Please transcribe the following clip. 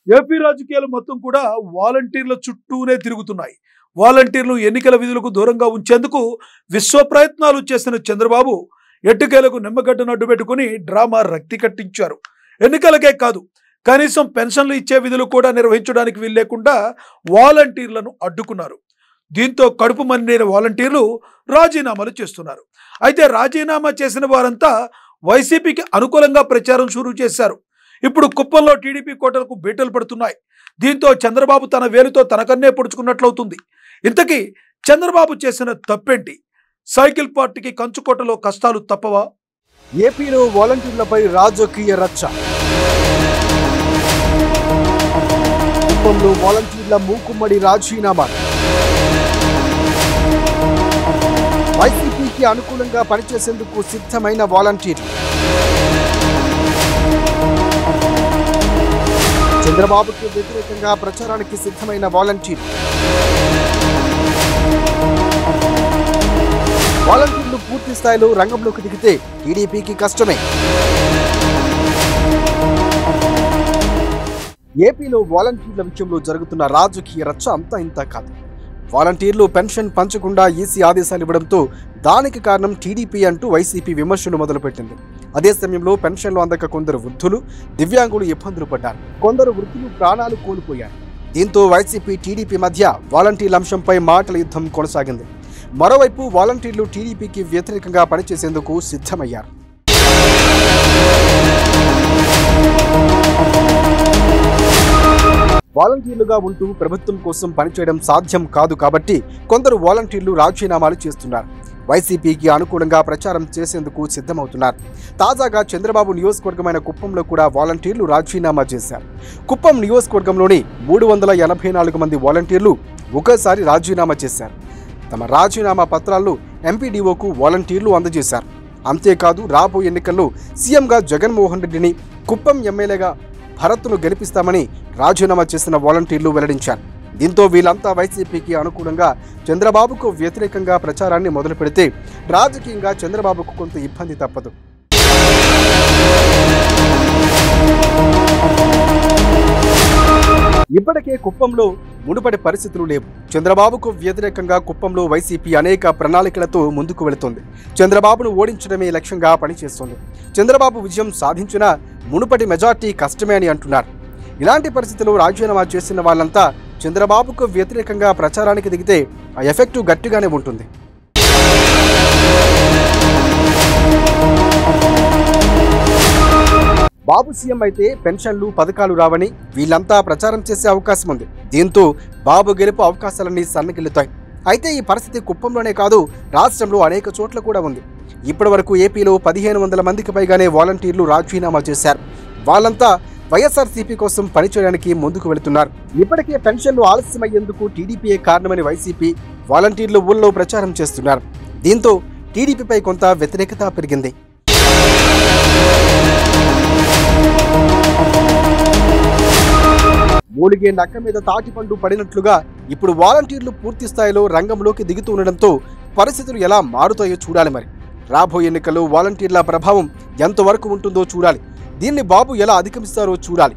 AP రాజకీయాలు మొత్తం కూడా వాలంటీర్ల చుట్టూనే తిరుగుతున్నాయి. వాలంటీర్లు ఎన్నికల విధులకు దూరంగా ఉంచేందుకు విశ్వ ప్రయత్నాలు చేసిన చంద్రబాబు ఎట్టుకేలకు నిమ్మగడ్డను అడ్డుపెట్టుకుని డ్రామా రక్తి కట్టించారు. ఎన్నికలకే కాదు, కనీసం పెన్షన్లు ఇచ్చే విధులు కూడా నిర్వహించడానికి వీల్లేకుండా వాలంటీర్లను అడ్డుకున్నారు. దీంతో కడుపు మండిన వాలంటీర్లు రాజీనామాలు చేస్తున్నారు. అయితే రాజీనామా చేసిన వారంతా వైసీపీకి అనుకూలంగా ప్రచారం షురూ చేశారు. ఇప్పుడు కుప్పంలో టీడీపీ కోటలకు బీటలు పడుతున్నాయి. దీంతో చంద్రబాబు తన వేలుతో తనకన్నే పొడుచుకున్నట్లవుతుంది. ఇంతకీ చంద్రబాబు చేసిన తప్పేంటి? సైకిల్ పార్టీకి కంచుకోటలో కష్టాలు తప్పవా? ఏపీలో వాలంటీర్లపై రాజకీయ రచ్చ. కుప్పంలో వాలంటీర్ల మూకుమ్మడి రాజీనామా. వైసీపీకి అనుకూలంగా పనిచేసేందుకు సిద్ధమైన వాలంటీర్లు. చంద్రబాబుకి వ్యతిరేకంగా ప్రచారానికి సిద్ధమైన వాలంటీర్లు. వాలంటీర్లు పూర్తి స్థాయిలో రంగంలోకి దిగితే టీడీపీకి కష్టమే. ఏపీలో వాలంటీర్ల విషయంలో జరుగుతున్న రాజకీయ రచ్చ అంతా ఇంత కాదు. వాలంటీర్లు పెన్షన్ పంచకుండా ఈసీ ఆదేశాలు ఇవ్వడంతో దానికి కారణం టీడీపీ అంటూ వైసీపీ విమర్శలు మొదలుపెట్టింది. అదే సమయంలో పెన్షన్లు అందక కొందరు వృద్ధులు, దివ్యాంగులు ఇబ్బందులు పడ్డారు. కొందరు వృద్ధులు ప్రాణాలు కోల్పోయారు. దీంతో వైసీపీ టీడీపీ మధ్య వాలంటీర్ల అంశంపై మాటల యుద్ధం కొనసాగింది. మరోవైపు వాలంటీర్లు టీడీపీకి వ్యతిరేకంగా పనిచేసేందుకు సిద్ధమయ్యారు. వాలంటీర్లుగా ఉంటూ ప్రభుత్వం కోసం పనిచేయడం సాధ్యం కాదు కాబట్టి కొందరు వాలంటీర్లు రాజీనామాలు చేస్తున్నారు. వైసీపీకి అనుకూలంగా ప్రచారం చేసేందుకు సిద్ధమవుతున్నారు. తాజాగా చంద్రబాబు నియోజకవర్గమైన కుప్పంలో కూడా వాలంటీర్లు రాజీనామా చేశారు. కుప్పం నియోజకవర్గంలోని 384 మంది వాలంటీర్లు ఒకేసారి రాజీనామా చేశారు. తమ రాజీనామా పత్రాలను ఎంపీడీఓకు వాలంటీర్లు అందజేశారు. అంతేకాదు రాబోయే ఎన్నికల్లో సీఎంగా జగన్మోహన్ రెడ్డిని, కుప్పం ఎమ్మెల్యేగా భరత్ను గెలిపిస్తామని రాజీనామా చేసిన వాలంటీర్లు వెల్లడించారు. దీంతో వీళ్ళంతా వైసీపీకి అనుకూలంగా చంద్రబాబుకు వ్యతిరేకంగా ప్రచారాన్ని మొదలు పెడితే రాజకీయంగా చంద్రబాబుకు కొంత ఇబ్బంది తప్పదు. ఇప్పటికే కుప్పంలో మునుపటి పరిస్థితులు లేవు. చంద్రబాబుకు వ్యతిరేకంగా కుప్పంలో వైసీపీ అనేక ప్రణాళికలతో ముందుకు వెళుతోంది. చంద్రబాబును ఓడించడమే లక్ష్యంగా పనిచేస్తోంది. చంద్రబాబు విజయం సాధించినా మునుపటి మెజార్టీ కష్టమే అని అంటున్నారు. ఇలాంటి పరిస్థితుల్లో రాజీనామా చేసిన వాళ్ళంతా చంద్రబాబుకు వ్యతిరేకంగా ప్రచారానికి దిగితే ఆ ఎఫెక్టు గట్టిగానే ఉంటుంది. బాబు సీఎం అయితే పెన్షన్లు, పథకాలు రావని వీళ్ళంతా ప్రచారం చేసే అవకాశం ఉంది. దీంతో బాబు గెలుపు అవకాశాలన్నీ సన్నగిల్లుతాయి. అయితే ఈ పరిస్థితి కుప్పంలోనే కాదు, రాష్ట్రంలో అనేక చోట్ల కూడా ఉంది. ఇప్పటి వరకు ఏపీలో 1500 మందికి పైగానే వాలంటీర్లు రాజీనామా చేశారు. వాళ్ళంతా వైఎస్ఆర్సీపీ కోసం పనిచేయడానికి ముందుకు వెళుతున్నారు. ఇప్పటికే పెన్షన్లు ఆలస్యమయ్యేందుకు టీడీపీయే కారణమని వైసీపీ వాలంటీర్లు ఊళ్ళో ప్రచారం చేస్తున్నారు. దీంతో టీడీపీపై కొంత వ్యతిరేకత పెరిగింది. మూలిగే నక్క మీద తాటిపండు పడినట్లుగా ఇప్పుడు వాలంటీర్లు పూర్తి స్థాయిలో రంగంలోకి దిగుతుండడంతో పరిస్థితులు ఎలా మారుతాయో చూడాలి. మరి రాబోయే ఎన్నికల్లో వాలంటీర్ల ప్రభావం ఎంతవరకు ఉంటుందో చూడాలి. దీన్ని బాబు ఎలా అధిగమిస్తారో చూడాలి.